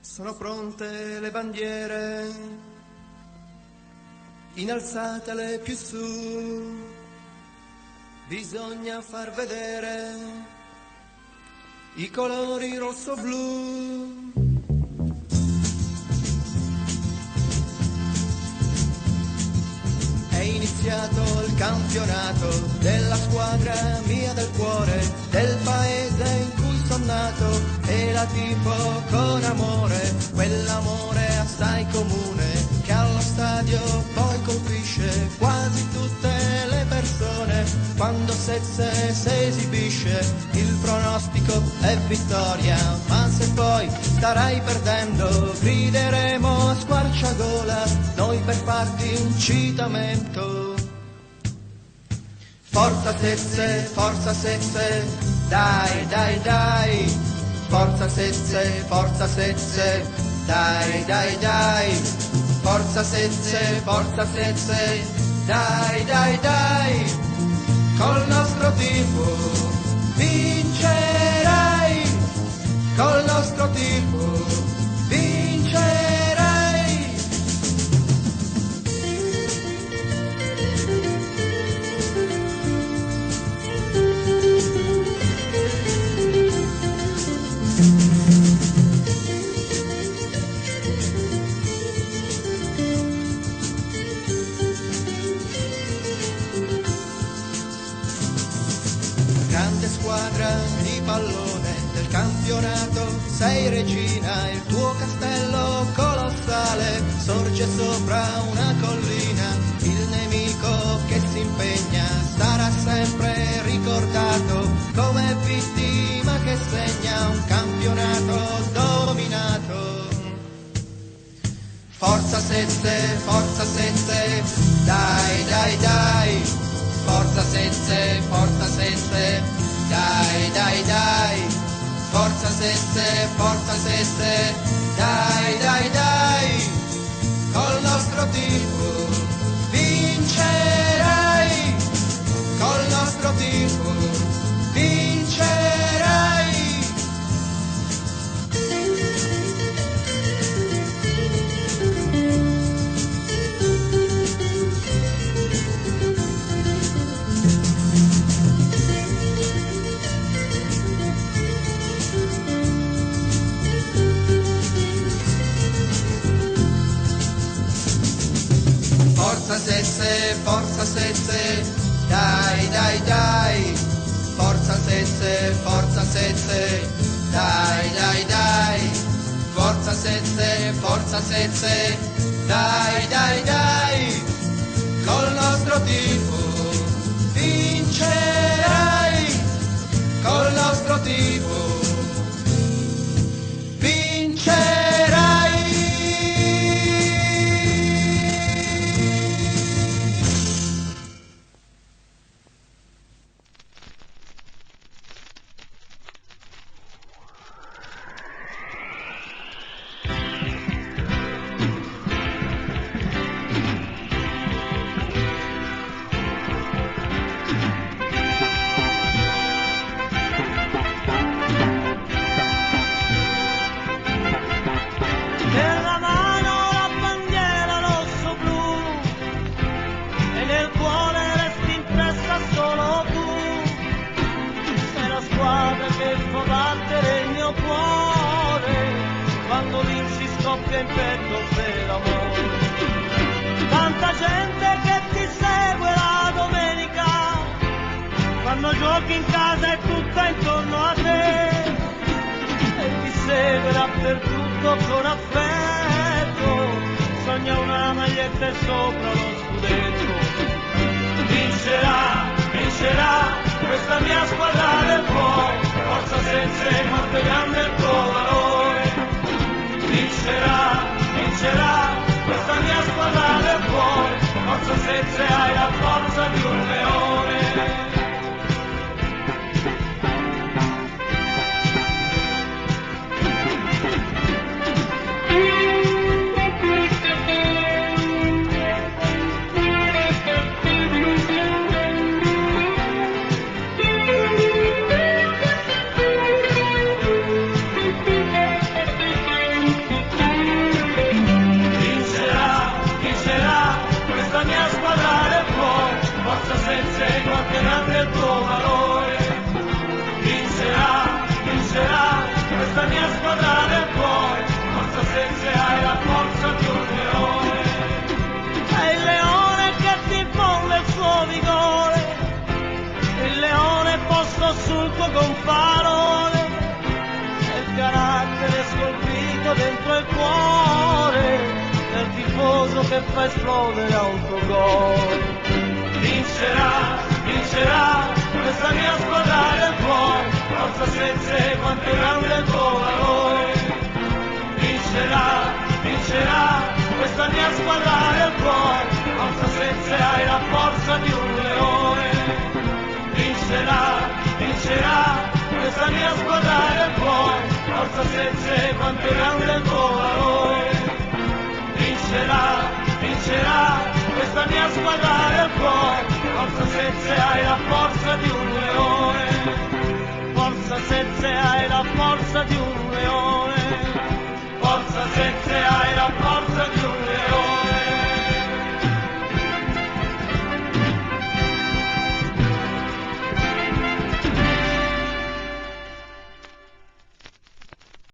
Sono pronte le bandiere, innalzatele più su, bisogna far vedere i colori rosso-blu. È iniziato il campionato della squadra mia del cuore, del paese in cui sono nato, e la tifo con amore, quell'amore assai comune che allo stadio poi colpisce quasi tutte le persone. Quando Sezze si esibisce il pronostico è vittoria, ma se poi starai perdendo grideremo a squarciagola noi per farti incitamento. Forza Sezze, dai, dai, dai. Forza Sezze, dai, dai, dai. Forza Sezze, dai, dai, dai. Col nostro tifo vincerai, col nostro tifo vincerai. Grande squadra di pallone del campionato, sei regina, il tuo castello colossale sorge sopra una collina, il nemico che si impegna sarà sempre ricordato come vittima che segna un campionato dominato. Forza Sezze, dai, dai, dai. Forza Sezze, dai, dai, dai. Forza Sezze, dai, dai, dai. Col nostro tifo vincerai, col nostro tifo vincerai. Forza Sezze, dai, dai, dai. Forza Sezze, dai, dai, dai. Forza Sezze, dai, dai, dai. Col nostro tifo vincerai, col nostro tifo vincerai. Scoppia in petto per amore, tanta gente che ti segue la domenica, quando giochi in casa è tutta intorno a te e ti segue dappertutto con affetto, sogna una maglietta e sopra lo scudetto. Vincerà, vincerà questa mia squadra del cuore, forza Sezze, quanto è grande il tuo valore. Vincerà, vincerà questa mia squadra del cuore, forza Sezze, hai la forza di un leone. dentro il cuore del tifoso che fa esplodere autogol. Vincerà, vincerà, questa mia squadra del cuore, forza senza quanto grande il tuo valore. Vincerà, vincerà, questa mia squadra del cuore, forza senza hai la forza di un leone. Vincerà, vincerà, questa mia squadra del cuore, forza senza quanto grande il tuo valore. Vincerà, vincerà, questa mia squadra del cuore, forza senza hai la forza di un leone. Forza senza hai la forza di un leone.